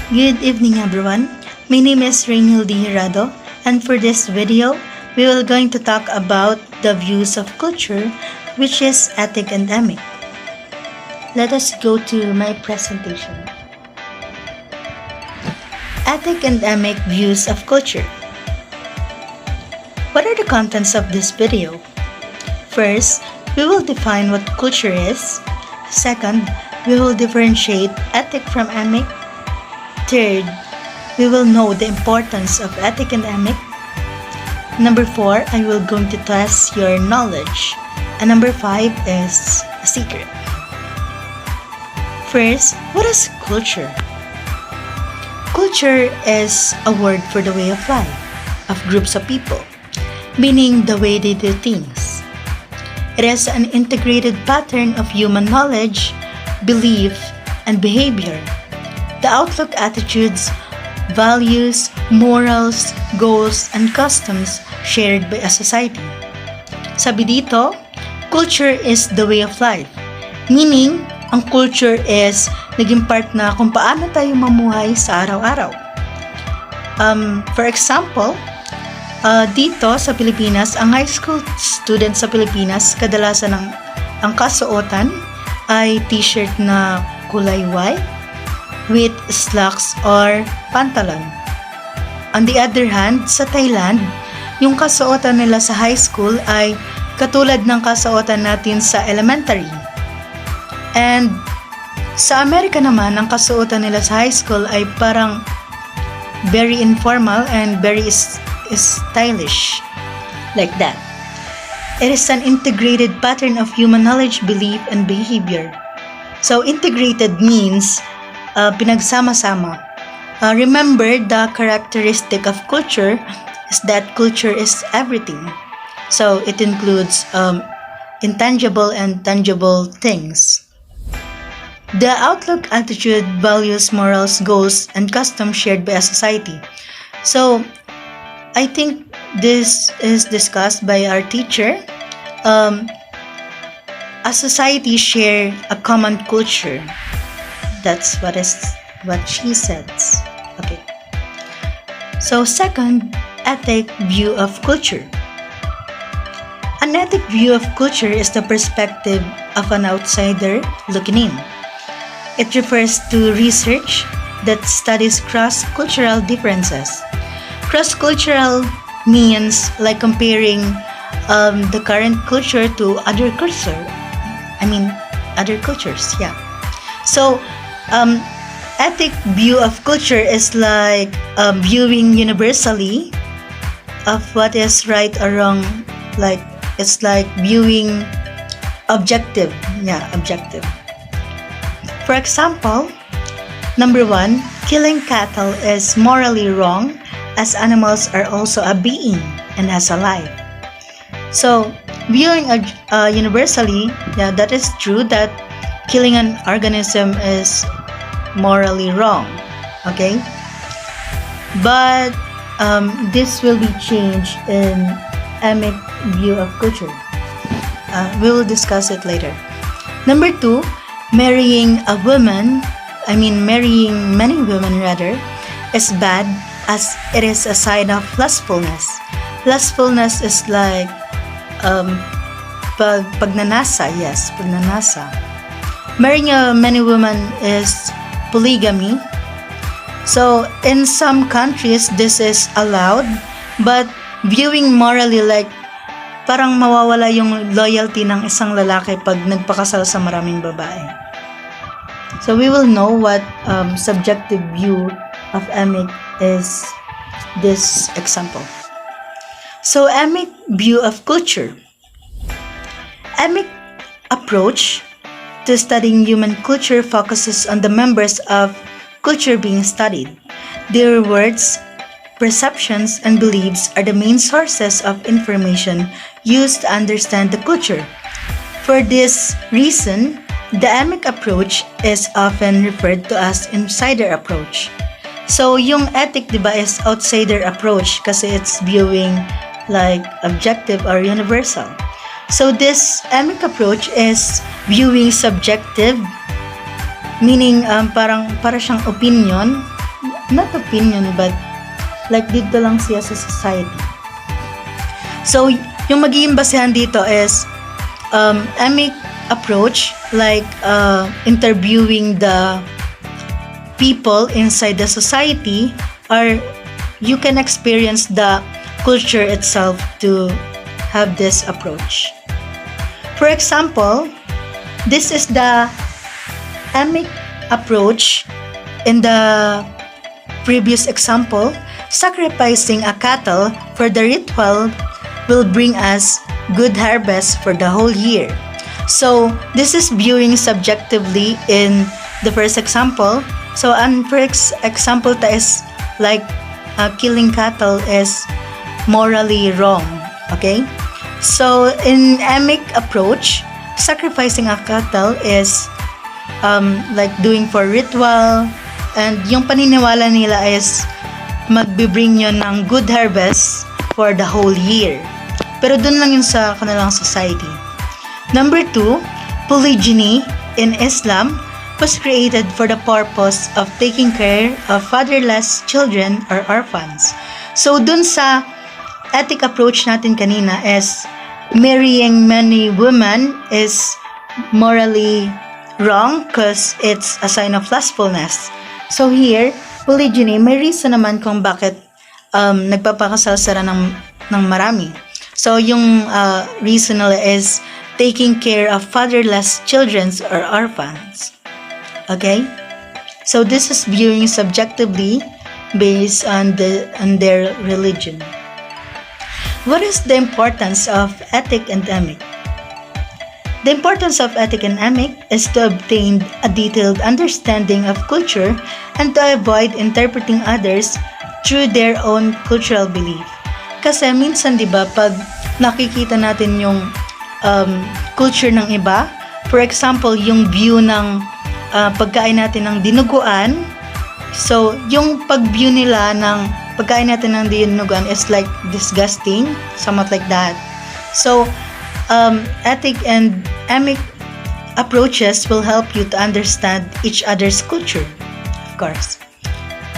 Good evening everyone. My name is Rainiel D. Hirado, and for this video, we will going to talk about the views of culture, which is Etic and Emic. Let us go to my presentation. Etic and Emic views of culture. What are the contents of this video? First, we will define what culture is. Second, we will differentiate Etic from Emic. Third, we will know the importance of Etic and Emic. Number 4, I will going to test your knowledge. And number 5 is a secret. First, what is culture? Culture is a word for the way of life of groups of people, meaning the way they do things. It is an integrated pattern of human knowledge, belief, and behavior. The outlook, attitudes, values, morals, goals, and customs shared by a society. Sabi dito, culture is the way of life. Meaning, ang culture is naging part na kung paano tayo mamuhay sa araw-araw. For example, dito sa Pilipinas, ang high school students sa Pilipinas, kadalasan ang kasuotan ay t-shirt na kulay white with slacks or pantalon. On the other hand, sa Thailand, yung kasuotan nila sa high school ay katulad ng kasuotan natin sa elementary. And sa Amerika naman, ang kasuotan nila sa high school ay parang very informal and very stylish. Like that. It is an integrated pattern of human knowledge, belief, and behavior. So, integrated means pinagsama-sama. Remember, the characteristic of culture is that culture is everything. So, it includes intangible and tangible things. The outlook, attitude, values, morals, goals, and customs shared by a society. So, I think this is discussed by our teacher. A society share a common culture. That's what she says. Okay. So second, ethic view of culture. An ethic view of culture is the perspective of an outsider looking in. It refers to research that studies cross-cultural differences. Cross-cultural means like comparing the current culture to other cultures. Yeah. So, ethic view of culture is like viewing universally of what is right or wrong. Like it's like viewing objective. Yeah, objective. For example, number 1, killing cattle is morally wrong, as animals are also a being and has a life. So, viewing universally, yeah, that is true that killing an organism is morally wrong. Okay? But this will be changed in Emic view of culture. We will discuss it later. Number 2, marrying many women rather, is bad as it is a sign of lustfulness. Lustfulness is like pagnanasa. Yes, pagnanasa. Marrying many women is polygamy. So, in some countries, this is allowed, but viewing morally like parang mawawala yung loyalty ng isang lalaki pag nagpakasal sa maraming babae. So, we will know what subjective view of Emic is this example. So, Emic view of culture. Emic approach to studying human culture focuses on the members of culture being studied. Their words, perceptions, and beliefs are the main sources of information used to understand the culture. For this reason, the Emic approach is often referred to as insider approach. So, yung ethic, diba, is outsider approach kasi it's viewing like objective or universal. So, this Emic approach is viewing subjective, meaning para siyang opinion not opinion, but like dito lang siya sa society. So, yung magiging basehan dito is Emic approach, like interviewing the people inside the society, or you can experience the culture itself to have this approach. For example, this is the Emic approach. In the previous example, sacrificing a cattle for the ritual will bring us good harvest for the whole year. So, this is viewing subjectively in the first example. So, ang first example is like killing cattle is morally wrong. Okay? So, in Emic approach, sacrificing a cattle is like doing for ritual, and yung paniniwala nila is magbibring yun ng good harvest for the whole year. Pero dun lang yun sa kanilang society. Number 2, polygyny in Islam was created for the purpose of taking care of fatherless children or orphans. So dun sa Etic approach natin kanina is marrying many women is morally wrong because it's a sign of lustfulness. So here, polygyny, may reason naman kung bakit nagpapakasal sila ng marami. So yung reason nila is taking care of fatherless children or orphans. Okay? So this is viewing subjectively based on their religion. What is the importance of Etic and Emic? The importance of Etic and Emic is to obtain a detailed understanding of culture and to avoid interpreting others through their own cultural belief. Kasi minsan, di ba, pag nakikita natin yung culture ng iba, for example, yung view ng pagkain natin ng dinuguan, so yung pag-view nila ng pagkain natin ng dinuguan is like disgusting, somewhat like that. So, Etic and Emic approaches will help you to understand each other's culture, of course.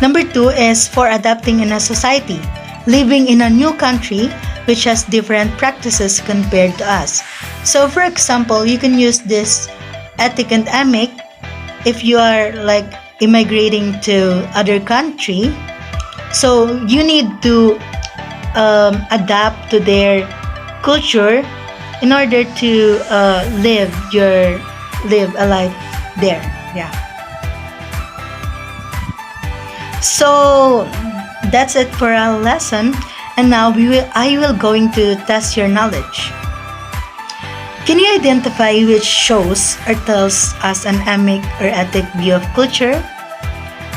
Number 2 is for adapting in a society, living in a new country which has different practices compared to us. So, for example, you can use this Etic and Emic if you are like immigrating to other country. So, you need to adapt to their culture in order to live a life there. Yeah. So that's it for our lesson, and now I will going to test your knowledge. Can you identify which shows or tells us an Emic or Etic view of culture?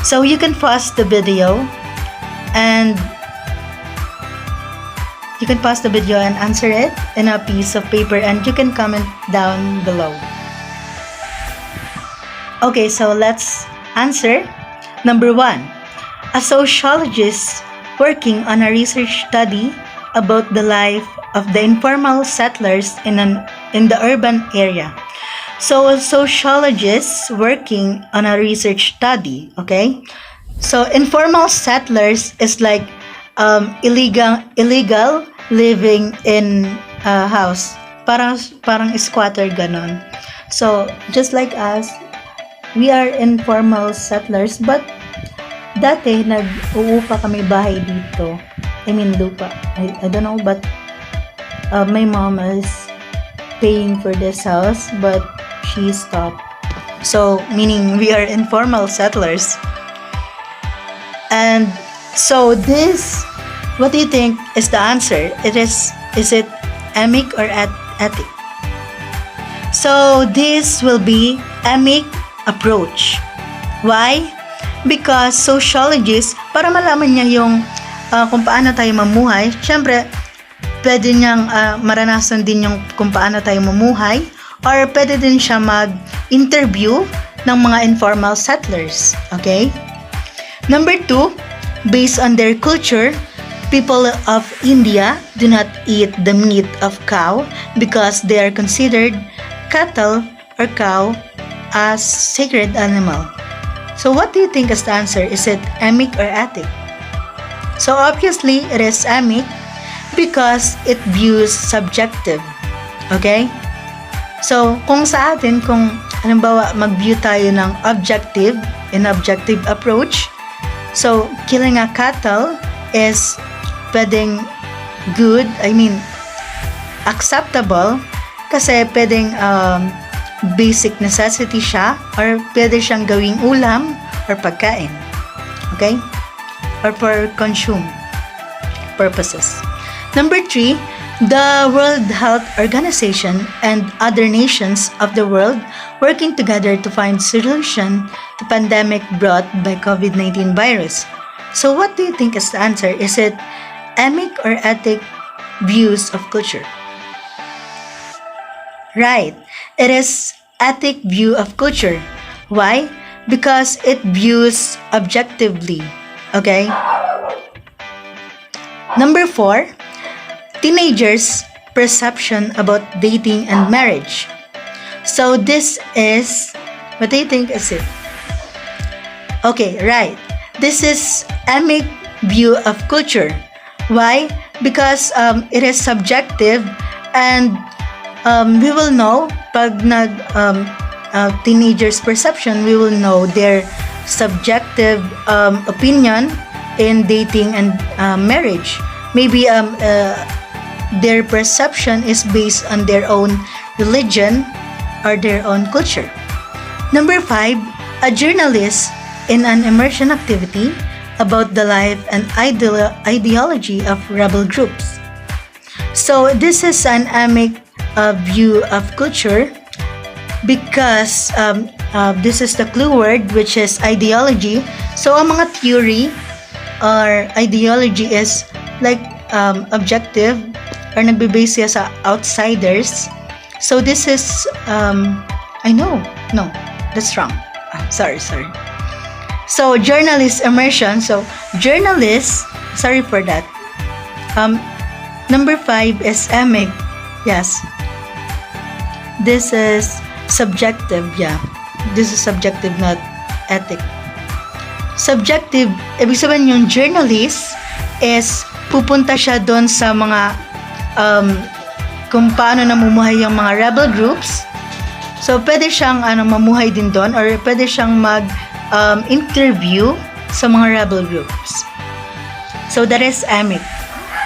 So you can pause the video and answer it in a piece of paper, and you can comment down below. Okay, so let's answer. Number 1, a sociologist working on a research study about the life of the informal settlers in the urban area. So a sociologist working on a research study, okay? So informal settlers is like illegal living in a house, parang squatter ganon. So just like us, we are informal settlers, but dati nag-uupa kami bahay dito. I mean lupa. I don't know, but my mom is paying for this house, but she stopped. So meaning we are informal settlers. And so this, what do you think is the answer? Is it Emic or Etic? So this will be Emic approach. Why? Because sociologist, para malaman niya yung kung paano tayo mamuhay, syempre pwede niyang maranasan din yung kung paano tayo mamuhay, or pwede din siya mag-interview ng mga informal settlers. Okay? Number 2, based on their culture, people of India do not eat the meat of cow because they are considered cattle or cow as sacred animal. So what do you think is the answer? Is it Emic or Etic? So obviously, it is Emic because it views subjective. Okay? So, kung sa atin, kung halimbawa mag-view tayo ng objective, in objective approach, so killing a cattle is pwedeng good, acceptable, kasi pwedeng basic necessity siya, or pwede siyang gawing ulam or pagkain. Okay? Or for consume purposes. Number 3, the World Health Organization and other nations of the world working together to find solution to pandemic brought by COVID-19 virus. So what do you think is the answer? Is it Emic or Etic views of culture? Right. It is Etic view of culture. Why? Because it views objectively. Okay? Number 4, teenagers' perception about dating and marriage. So this is, what do you think is it? Okay, right. This is Emic view of culture. Why? Because it is subjective, and we will know pag teenagers' perception, we will know their subjective opinion in dating and marriage. Maybe their perception is based on their own religion or their own culture. Number 5, a journalist in an immersion activity about the life and ideology of rebel groups. So this is an Emic view of culture because this is the clue word, which is ideology. So ang mga theory or ideology is like objective or nagbe-base siya sa outsiders. So this is no, that's wrong. Sorry. So journalist immersion. So journalists, sorry for that. Number 5 is Emic. Yes. This is subjective, yeah. This is subjective, not Etic. Subjective, ibig sabihin yung journalist is pupunta siya doon sa mga kung paano namumuhay yung mga rebel groups. So pwede siyang mamuhay din doon, or pwede siyang interview sa mga rebel groups. So that is Emic.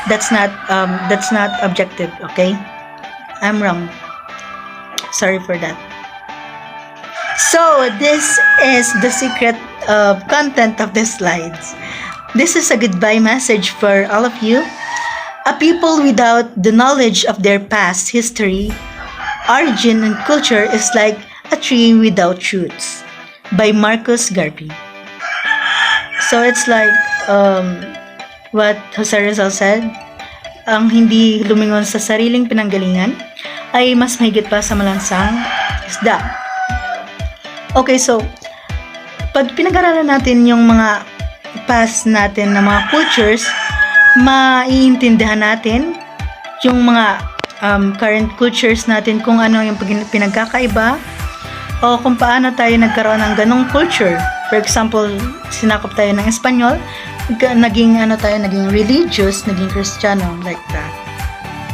That's not objective, okay? I'm wrong. Sorry for that. So this is the secret content of the slides. This is a goodbye message for all of you. A people without the knowledge of their past history, origin, and culture is like a tree without roots, by Marcus Garvey. So it's like what Jose Rizal said, ang hindi lumingon sa sariling pinanggalingan ay mas mahigit pa sa malansang isda. Okay, so pag pinag-aralan natin yung mga past natin na mga cultures, maiintindihan natin yung mga current cultures natin, kung ano yung pinagkakaiba o kung paano tayo nagkaroon ng ganong culture. For example, sinakop tayo ng Espanyol, naging religious, naging Kristiyano, like that.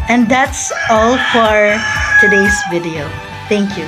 And that's all for today's video. Thank you.